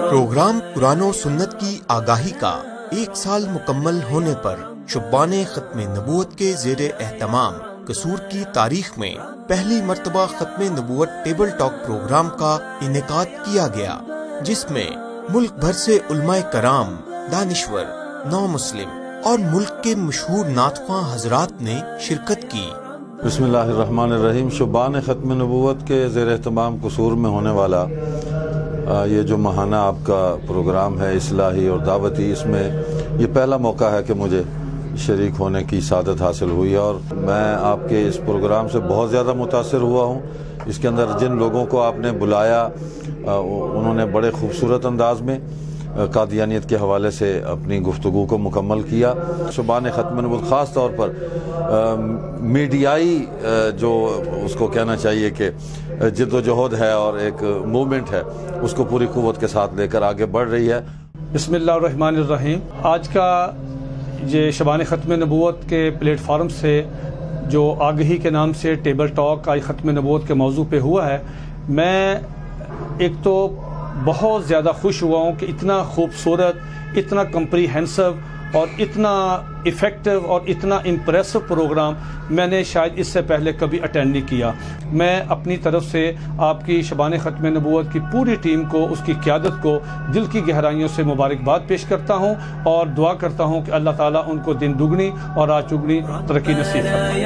Programme قرآن و سنت کی آگاہی کا 1 سال مکمل ہونے پر شبان ختم نبوت کے زیر اہتمام قصور کی تاریخ میں پہلی مرتبہ ختم نبوت ٹیبل ٹاک پروگرام کا انعقاد کیا گیا، جس میں ملک بھر سے علماء کرام، دانشور، نو مسلم اور ملک کے مشہور نعت خواں حضرات نے شرکت کی۔ بسم اللہ الرحمن الرحیم۔ شبان ختم نبوت کے زیر اہتمام قصور میں ہونے والا یہ جو ماہانہ آپ کا پروگرام ہے اصلاحی اور دعوتی، اس میں یہ پہلا موقع ہے کہ مجھے شریک ہونے کی سعادت حاصل ہوئی، اور میں آپ کے اس پروگرام سے بہت زیادہ متاثر ہوا ہوں۔ اس کے اندر جن لوگوں کو آپ نے بلایا انہوں نے بڑے خوبصورت انداز میں قادیانیت کے حوالے سے اپنی گفتگو کو مکمل کیا۔ شبان ختم نبوت خاص طور پر میڈیائی جو اس کو کہنا چاہیے کہ جد و جہد ہے اور ایک موومنٹ ہے، اس کو پوری قوت کے ساتھ لے کر آگے بڑھ رہی ہے۔ بسم اللہ الرحمن الرحیم۔ آج کا یہ شبان ختم نبوت کے پلیٹ فارم سے جو آگہی کے نام سے ٹیبل ٹاک آج ختم نبوت کے موضوع پہ ہوا ہے، میں ایک تو بہت زیادہ خوش ہوا ہوں کہ اتنا خوبصورت، اتنا کمپریہنسو اور اتنا ایفیکٹو اور اتنا امپریسو پروگرام میں نے شاید اس سے پہلے کبھی اٹینڈ نہیں کیا۔ میں اپنی طرف سے آپ کی شبان ختم نبوت کی پوری ٹیم کو، اس کی قیادت کو دل کی گہرائیوں سے مبارکباد پیش کرتا ہوں اور دعا کرتا ہوں کہ اللہ تعالیٰ ان کو دن دگنی اور رات چگنی ترقی نصیب فرمائے۔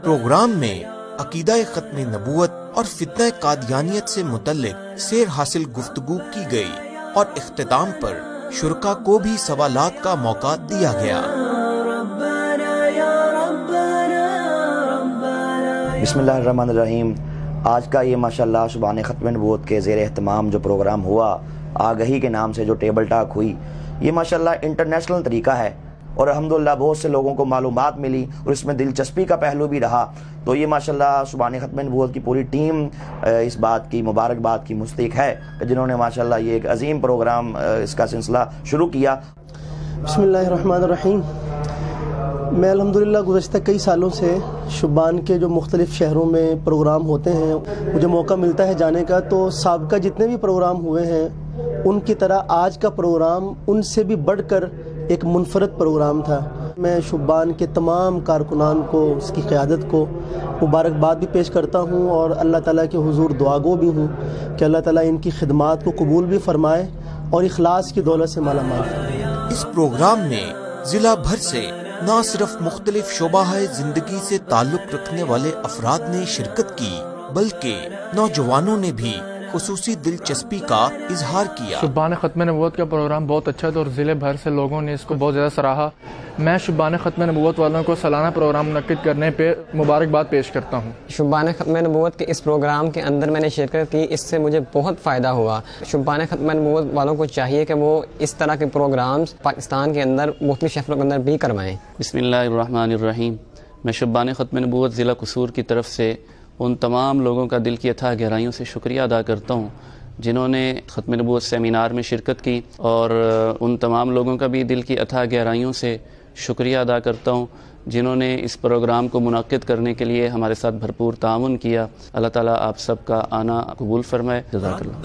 پروگرام میں عقیدہ ختم نبوت اور فتنہ قادیانیت سے متعلق سیر حاصل گفتگو کی گئی اور اختتام پر شرکا کو بھی سوالات کا موقع دیا گیا۔ بسم اللہ الرحمن الرحیم۔ آج کا یہ ماشاءاللہ شبان ختم نبوت کے زیر اہتمام جو پروگرام ہوا، آگہی کے نام سے جو ٹیبل ٹاک ہوئی، یہ ماشاءاللہ انٹرنیشنل طریقہ ہے اور الحمدللہ بہت سے لوگوں کو معلومات ملی اور اس میں دلچسپی کا پہلو بھی رہا۔ تو یہ ماشاءاللہ شبان ختم نبوت کی پوری ٹیم اس بات کی مبارکباد کی مستحق ہے کہ جنہوں نے ماشاءاللہ یہ ایک عظیم پروگرام اس کا سلسلہ شروع کیا۔ بسم اللہ الرحمن الرحیم۔ میں الحمدللہ گزشتہ کئی سالوں سے شبان کے جو مختلف شہروں میں پروگرام ہوتے ہیں مجھے موقع ملتا ہے جانے کا، تو سابقہ جتنے بھی پروگرام ہوئے ہیں ان کی طرح آج کا پروگرام ان سے بھی بڑھ کر ایک منفرد پروگرام تھا۔ میں شبان کے تمام کارکنان کو، اس کی قیادت کو مبارکباد بھی پیش کرتا ہوں اور اللہ تعالیٰ کے حضور دعا گو بھی ہوں کہ اللہ تعالیٰ ان کی خدمات کو قبول بھی فرمائے اور اخلاص کی دولت سے مالا مال فرمائے۔ اس پروگرام میں ضلع بھر سے نہ صرف مختلف شعبہ زندگی سے تعلق رکھنے والے افراد نے شرکت کی، بلکہ نوجوانوں نے بھی خصوصی دلچسپی کا اظہار کیا۔ شبان ختم نبوت کا پروگرام بہت اچھا تھا اور ضلع بھر سے لوگوں نے اس کو بہت زیادہ سراہا۔ میں شبان ختم نبوت والوں کو سالانہ پروگرام منعقد کرنے پہ مبارکباد پیش کرتا ہوں۔ شبان ختم نبوت کے اس پروگرام کے اندر میں نے شرکت کی، اس سے مجھے بہت فائدہ ہوا۔ شبان ختم نبوت والوں کو چاہیے کہ وہ اس طرح کے پروگرامز پاکستان کے اندر مختلف شہروں کے اندر بھی کروائیں۔ بسم اللہ الرحمن الرحیم۔ میں شبان ختم نبوت ضلع قصور کی طرف سے ان تمام لوگوں کا دل کی اتھاہ گہرائیوں سے شکریہ ادا کرتا ہوں جنہوں نے ختم نبوت سیمینار میں شرکت کی، اور ان تمام لوگوں کا بھی دل کی اتھاہ گہرائیوں سے شکریہ ادا کرتا ہوں جنہوں نے اس پروگرام کو منعقد کرنے کے لیے ہمارے ساتھ بھرپور تعاون کیا۔ اللہ تعالیٰ آپ سب کا آنا قبول فرمائے۔ جزاک اللہ۔